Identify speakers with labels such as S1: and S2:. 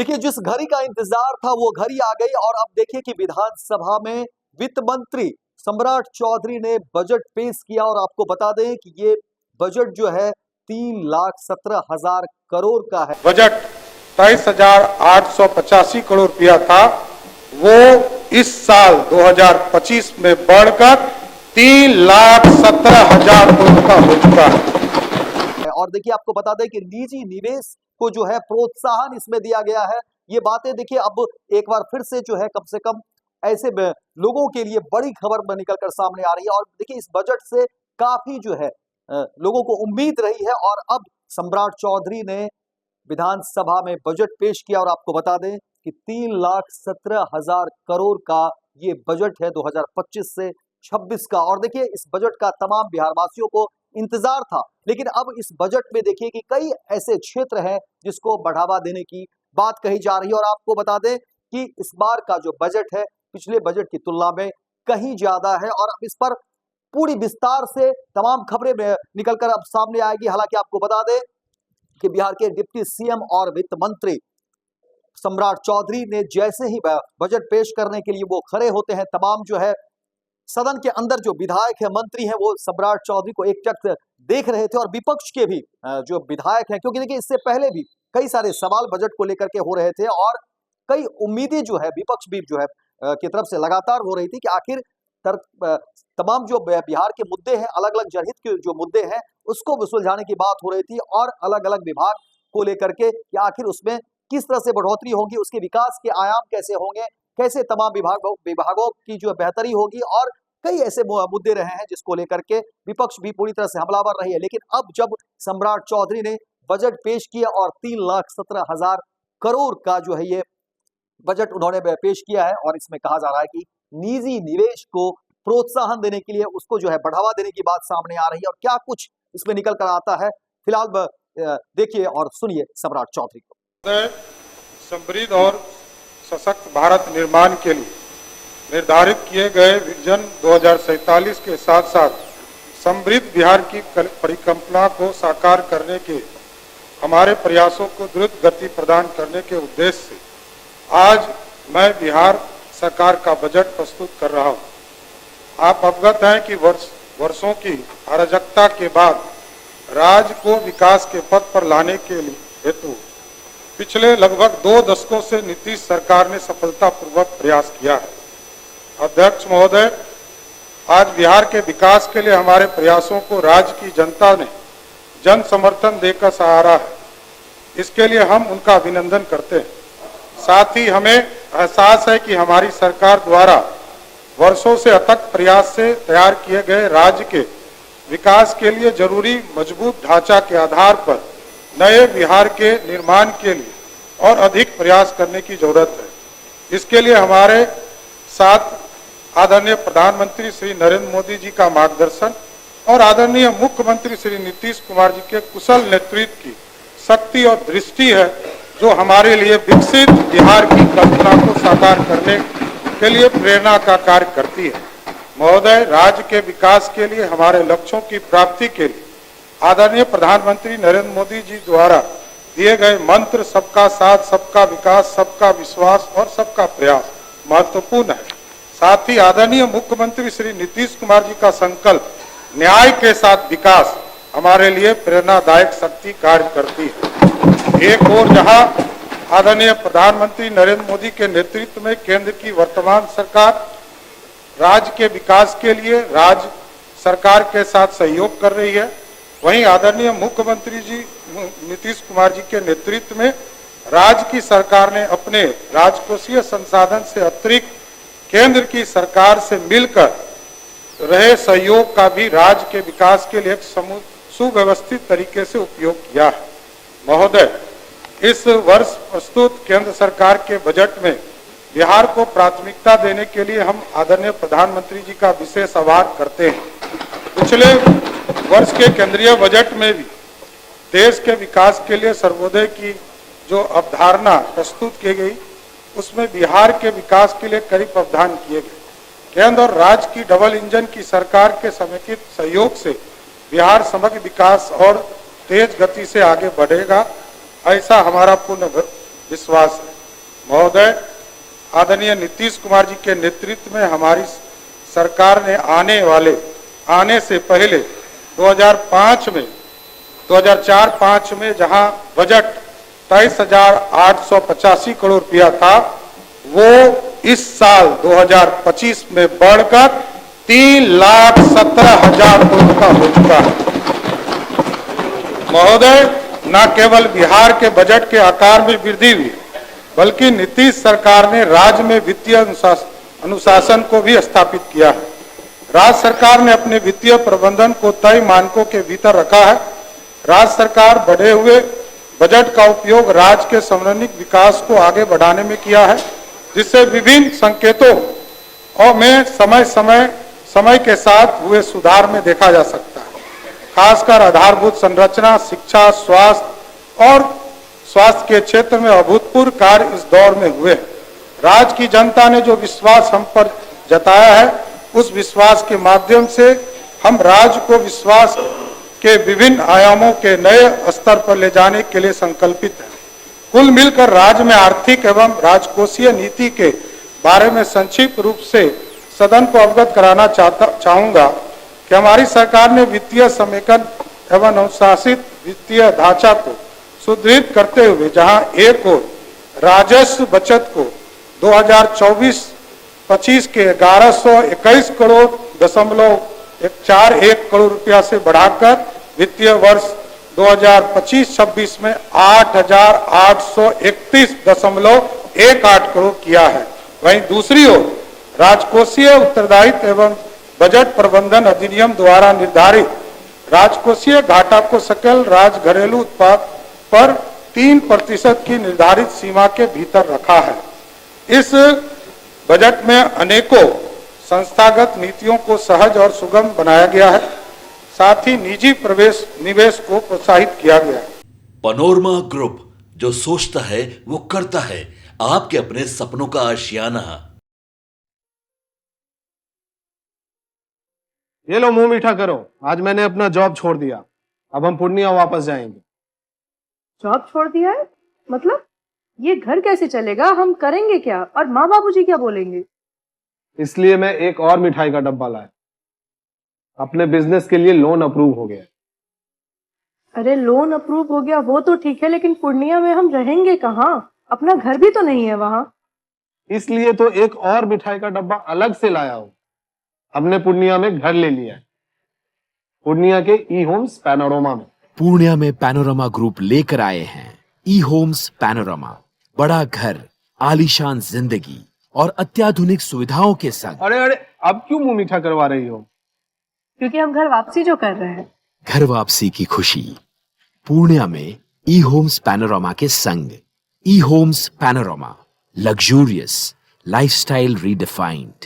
S1: देखिए, जिस घड़ी का इंतजार था वो घड़ी आ गई और अब देखिए कि विधानसभा में वित्त मंत्री सम्राट चौधरी ने बजट पेश किया और आपको बता दें कि ये बजट जो है 3,17,000 करोड़ का है।
S2: बजट 23,885 करोड़ रुपया था, वो इस साल 2025 में बढ़कर 3,17,000 करोड़ का हो चुका है।
S1: और देखिए, आपको बता दें कि निजी निवेश को जो है प्रोत्साहन इसमें दिया गया है। ये बातें देखिए अब एक बार फिर से जो है कम से कम ऐसे लोगों के लिए बड़ी खबर निकल कर सामने आ रही है। और देखिए, इस बजट से काफी जो है लोगों को उम्मीद रही है और अब सम्राट चौधरी ने विधानसभा में बजट पेश किया और आपको बता दें कि 3,17,000 करोड़ का ये बजट है 2025 से 26 का। और देखिए, इस बजट का तमाम बिहारवासियों को इंतजार था, लेकिन अब इस बजट में देखिए कि कई ऐसे क्षेत्र हैं जिसको बढ़ावा देने की बात कही जा रही है। और आपको बता दें कि इस बार का जो बजट है पिछले बजट की तुलना में कहीं ज्यादा है और अब इस पर पूरी विस्तार से तमाम खबरें निकलकर अब सामने आएगी। हालांकि आपको बता दें कि बिहार के डिप्टी सीएम और वित्त मंत्री सम्राट चौधरी ने जैसे ही बजट पेश करने के लिए वो खड़े होते हैं, तमाम जो है सदन के अंदर जो विधायक है, मंत्री हैं, वो सम्राट चौधरी को एकटक देख रहे थे और विपक्ष के भी जो विधायक हैं, क्योंकि देखिए इससे पहले भी कई सारे सवाल बजट को लेकर के हो रहे थे और कई उम्मीदें जो है विपक्ष भी जो है की तरफ से लगातार हो रही थी कि आखिर तमाम जो बिहार के मुद्दे हैं, अलग अलग जनहित के जो मुद्दे हैं उसको सुलझाने की बात हो रही थी और अलग अलग विभाग को लेकर के कि आखिर उसमें किस तरह से बढ़ोतरी होगी, उसके विकास के आयाम कैसे होंगे, कैसे तमाम विभागों की जो बेहतरी होगी और कई ऐसे मुद्दे रहे हैं जिसको लेकर के विपक्ष भी पूरी तरह से हमलावर रही है। लेकिन अब जब सम्राट चौधरी ने बजट पेश किया और 3,17,000 करोड़ का जो है ये बजट उन्होंने पेश किया है और इसमें कहा जा रहा है कि निजी निवेश को प्रोत्साहन देने के लिए उसको जो है बढ़ावा देने की बात सामने आ रही है और क्या कुछ इसमें निकल कर आता है, फिलहाल देखिए और सुनिए सम्राट चौधरी को।
S2: समृद्ध और सशक्त भारत निर्माण के लिए निर्धारित किए गए विजन 2047 के साथ साथ समृद्ध बिहार की परिकल्पना को साकार करने के हमारे प्रयासों को द्रुत गति प्रदान करने के उद्देश्य से आज मैं बिहार सरकार का बजट प्रस्तुत कर रहा हूं। आप अवगत हैं कि वर्षों की अराजकता के बाद राज्य को विकास के पथ पर लाने के लिए हेतु पिछले लगभग 2 दशकों से नीतीश सरकार ने सफलतापूर्वक प्रयास किया है। अध्यक्ष महोदय, आज बिहार के विकास के लिए हमारे प्रयासों को राज्य की जनता ने जन समर्थन देकर सराहा है। इसके लिए हम उनका अभिनंदन करते हैं। साथ ही हमें एहसास है कि हमारी सरकार द्वारा वर्षों से अथक प्रयास से तैयार किए गए राज्य के विकास के लिए जरूरी मजबूत ढांचा के आधार पर नए बिहार के निर्माण के लिए और अधिक प्रयास करने की जरूरत है। इसके लिए हमारे साथ आदरणीय प्रधानमंत्री श्री नरेंद्र मोदी जी का मार्गदर्शन और आदरणीय मुख्यमंत्री श्री नीतीश कुमार जी के कुशल नेतृत्व की शक्ति और दृष्टि है, जो हमारे लिए विकसित बिहार की कल्पना को साकार करने के लिए प्रेरणा का कार्य करती है। महोदय, राज्य के विकास के लिए हमारे लक्ष्यों की प्राप्ति के लिए आदरणीय प्रधानमंत्री नरेंद्र मोदी जी द्वारा दिए गए मंत्र सबका साथ, सबका विकास, सबका विश्वास और सबका प्रयास महत्वपूर्ण है। साथ ही आदरणीय मुख्यमंत्री श्री नीतीश कुमार जी का संकल्प न्याय के साथ विकास हमारे लिए प्रेरणादायक शक्ति कार्य करती है। एक ओर जहां आदरणीय प्रधानमंत्री नरेंद्र मोदी के नेतृत्व में केंद्र की वर्तमान सरकार राज्य के विकास के लिए राज्य सरकार के साथ सहयोग कर रही है, वहीं आदरणीय मुख्यमंत्री जी नीतीश कुमार जी के नेतृत्व में राज्य की सरकार ने अपने राजकोषीय संसाधन से अतिरिक्त केंद्र की सरकार से मिलकर रहे सहयोग का भी राज्य के विकास के लिए एक सुव्यवस्थित तरीके से उपयोग किया है। महोदय, इस वर्ष प्रस्तुत केंद्र सरकार के बजट में बिहार को प्राथमिकता देने के लिए हम आदरणीय प्रधानमंत्री जी का विशेष आभार करते हैं। पिछले वर्ष के केंद्रीय बजट में भी देश के विकास के लिए सर्वोदय की जो अवधारणा प्रस्तुत की गई, उसमें बिहार के विकास के लिए कई प्रावधान किए गए। केंद्र और राज्य की डबल इंजन की सरकार के समेकित सहयोग से बिहार समग्र विकास और तेज गति से आगे बढ़ेगा, ऐसा हमारा पूर्ण विश्वास है। महोदय, आदरणीय नीतीश कुमार जी के नेतृत्व में हमारी सरकार ने आने से पहले 2004-5 में जहां बजट 23,885 करोड़ रुपया था, वो इस साल 2025 में बढ़कर 3,17,000 करोड़ का हो चुका है। महोदय, न केवल बिहार के बजट के आकार में वृद्धि हुई, बल्कि नीतीश सरकार ने राज्य में वित्तीय अनुशासन को भी स्थापित किया है। राज्य सरकार ने अपने वित्तीय प्रबंधन को तय मानकों के भीतर रखा है। राज्य सरकार बढ़े हुए बजट का उपयोग राज्य के समन्वित विकास को आगे बढ़ाने में किया है, जिससे विभिन्न संकेतों और में समय के साथ हुए सुधार में देखा जा सकता है। खासकर आधारभूत संरचना, शिक्षा, स्वास्थ्य के क्षेत्र में अभूतपूर्व कार्य इस दौर में हुए। राज्य की जनता ने जो विश्वास हम पर जताया है, उस विश्वास के माध्यम से हम राज्य को विश्वास के विभिन्न आयामों के नए स्तर पर ले जाने के लिए संकल्पित हैं। कुल मिलकर राज्य में आर्थिक एवं राजकोषीय नीति के बारे में संक्षिप्त रूप से सदन को अवगत कराना चाहूंगा कि हमारी सरकार ने वित्तीय समेकन एवं अनुशासित वित्तीय ढांचा को सुदृढ़ करते हुए जहां एक ओर राजस्व बचत को 2024-25 के 1121 करोड़ दशमलव 41 करोड़ रुपया से बढ़ाकर वित्तीय वर्ष 2025-26 में 8,831.18 करोड़ किया है। वहीं दूसरी ओर राजकोषीय उत्तरदायित्व एवं बजट प्रबंधन अधिनियम द्वारा निर्धारित राजकोषीय घाटा को सकल राज्य घरेलू उत्पाद पर 3% की निर्धारित सीमा के भीतर रखा है। इस बजट में अनेकों संस्थागत नीतियों को सहज और सुगम बनाया गया है, साथ ही निजी निवेश को प्रोत्साहित किया गया है।
S3: पैनोरमा ग्रुप, जो सोचता है वो करता है। आपके अपने सपनों का आशियाना।
S4: ये लो, मुंह मीठा करो। आज मैंने अपना जॉब छोड़ दिया, अब हम पूर्णिया वापस जाएंगे।
S5: जॉब छोड़ दिया है? मतलब ये घर कैसे चलेगा? हम करेंगे क्या? और माँ बाबूजी क्या बोलेंगे?
S4: इसलिए मैं एक और मिठाई का डब्बा लाया। अपने बिजनेस के लिए लोन अप्रूव हो गया।
S5: अरे लोन अप्रूव हो गया वो तो ठीक है, लेकिन पूर्णिया में हम रहेंगे कहाँ? अपना घर भी तो नहीं है वहाँ।
S4: इसलिए तो एक और मिठाई का डब्बा अलग से लाया हूँ। हमने पूर्णिया में घर ले लिया है, पूर्णिया के ई होम्स पैनोरमा में।
S6: पूर्णिया में पैनोरमा ग्रुप लेकर आए हैं ई होम्स पैनोरमा। बड़ा घर, आलीशान जिंदगी और अत्याधुनिक सुविधाओं के संग।
S4: अरे अब क्यों मुंह मीठा करवा रही हो?
S5: क्योंकि हम घर वापसी जो कर रहे हैं।
S6: घर वापसी की खुशी पूर्णिया में ई होम्स पैनोरमा के संग। ई Homes Panorama, luxurious lifestyle redefined.